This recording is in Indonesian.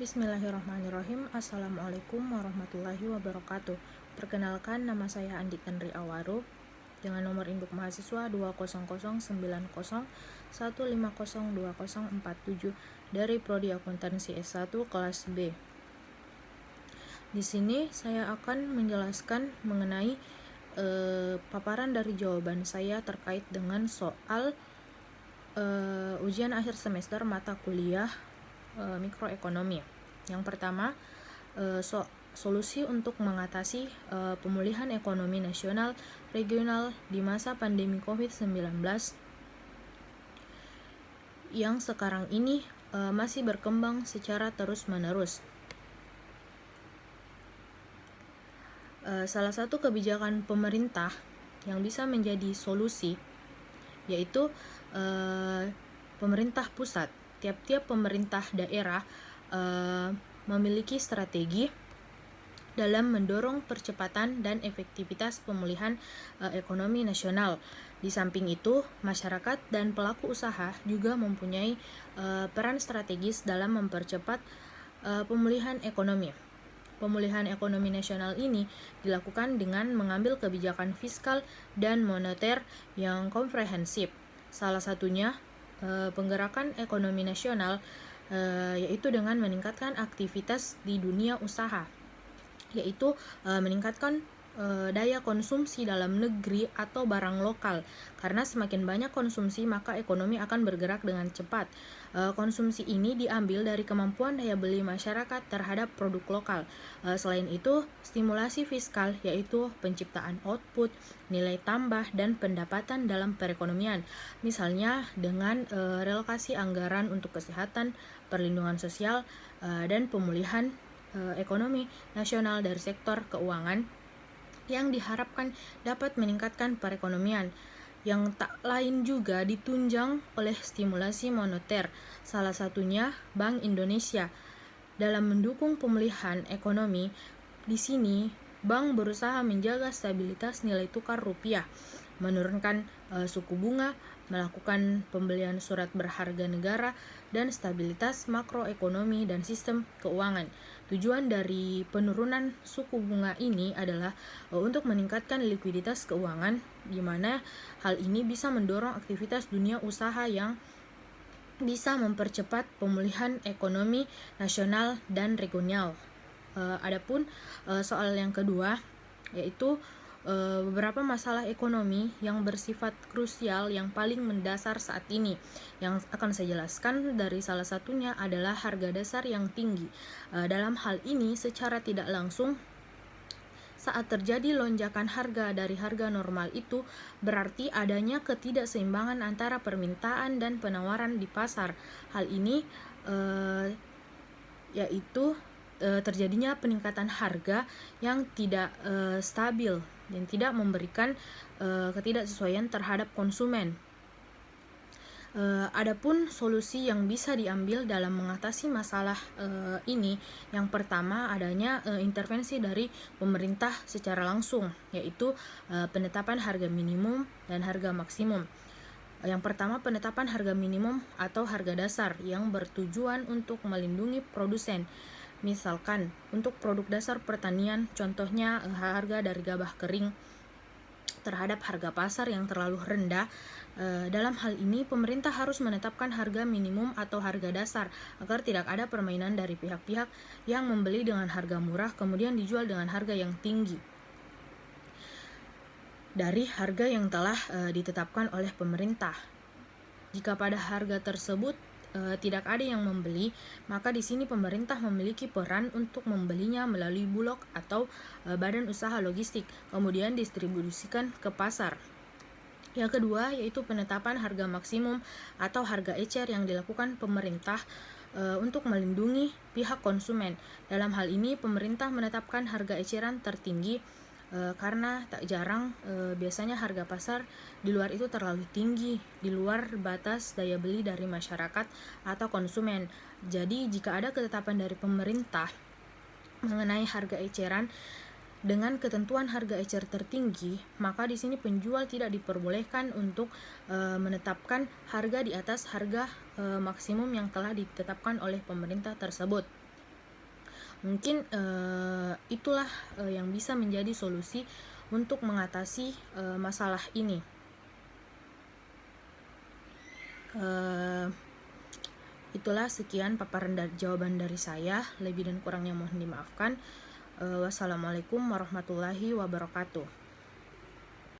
Bismillahirrahmanirrahim. Assalamualaikum warahmatullahi wabarakatuh. Perkenalkan, nama saya Andi Tenri Awaru dengan nomor induk mahasiswa 2009015020047 dari Prodi Akuntansi S1 kelas B. Di sini saya akan menjelaskan mengenai paparan dari jawaban saya terkait dengan soal ujian akhir semester mata kuliah mikroekonomi. Yang pertama, solusi untuk mengatasi pemulihan ekonomi nasional regional di masa pandemi COVID-19 yang sekarang ini masih berkembang secara terus-menerus. Salah satu kebijakan pemerintah yang bisa menjadi solusi yaitu pemerintah pusat. Tiap-tiap pemerintah daerah memiliki strategi dalam mendorong percepatan dan efektivitas pemulihan ekonomi nasional. Di samping itu, masyarakat dan pelaku usaha juga mempunyai peran strategis dalam mempercepat pemulihan ekonomi. Pemulihan ekonomi nasional ini dilakukan dengan mengambil kebijakan fiskal dan moneter yang komprehensif. Salah satunya penggerakan ekonomi nasional yaitu dengan meningkatkan aktivitas di dunia usaha, yaitu meningkatkan daya konsumsi dalam negeri atau barang lokal. Karena semakin banyak konsumsi, maka ekonomi akan bergerak dengan cepat. Konsumsi ini diambil dari kemampuan daya beli masyarakat terhadap produk lokal. Selain itu, stimulasi fiskal yaitu penciptaan output, nilai tambah, dan pendapatan dalam perekonomian. Misalnya dengan relokasi anggaran untuk kesehatan, perlindungan sosial, dan pemulihan ekonomi nasional dari sektor keuangan yang diharapkan dapat meningkatkan perekonomian, yang tak lain juga ditunjang oleh stimulasi moneter, salah satunya Bank Indonesia. Dalam mendukung pemulihan ekonomi, di sini bank berusaha menjaga stabilitas nilai tukar rupiah, menurunkan suku bunga, melakukan pembelian surat berharga negara, dan stabilitas makroekonomi dan sistem keuangan. Tujuan dari penurunan suku bunga ini adalah untuk meningkatkan likuiditas keuangan, di mana hal ini bisa mendorong aktivitas dunia usaha yang bisa mempercepat pemulihan ekonomi nasional dan regional. Adapun soal yang kedua, yaitu beberapa masalah ekonomi yang bersifat krusial yang paling mendasar saat ini. Yang akan saya jelaskan dari salah satunya adalah harga dasar yang tinggi. Dalam hal ini secara tidak langsung, saat terjadi lonjakan harga dari harga normal itu berarti adanya ketidakseimbangan antara permintaan dan penawaran di pasar. Hal ini yaitu terjadinya peningkatan harga yang tidak stabil dan tidak memberikan ketidaksesuaian terhadap konsumen. Adapun solusi yang bisa diambil dalam mengatasi masalah ini, yang pertama adanya intervensi dari pemerintah secara langsung, yaitu penetapan harga minimum dan harga maksimum. Yang pertama, penetapan harga minimum atau harga dasar yang bertujuan untuk melindungi produsen. Misalkan untuk produk dasar pertanian, contohnya harga dari gabah kering terhadap harga pasar yang terlalu rendah. Dalam hal ini, pemerintah harus menetapkan harga minimum atau harga dasar agar tidak ada permainan dari pihak-pihak yang membeli dengan harga murah kemudian dijual dengan harga yang tinggi dari harga yang telah ditetapkan oleh pemerintah. Jika pada harga tersebut tidak ada yang membeli, maka di sini pemerintah memiliki peran untuk membelinya melalui bulog atau badan usaha logistik, kemudian distribusikan ke pasar. Yang kedua yaitu penetapan harga maksimum atau harga ecer yang dilakukan pemerintah untuk melindungi pihak konsumen. Dalam hal ini pemerintah menetapkan harga eceran tertinggi karena tak jarang biasanya harga pasar di luar itu terlalu tinggi, di luar batas daya beli dari masyarakat atau konsumen. Jadi jika ada ketetapan dari pemerintah mengenai harga eceran dengan ketentuan harga ecer tertinggi, maka di sini penjual tidak diperbolehkan untuk menetapkan harga di atas harga maksimum yang telah ditetapkan oleh pemerintah tersebut. Mungkin itulah yang bisa menjadi solusi untuk mengatasi masalah ini. Itulah sekian paparan jawaban dari saya. Lebih dan kurangnya mohon dimaafkan. Wassalamualaikum warahmatullahi wabarakatuh.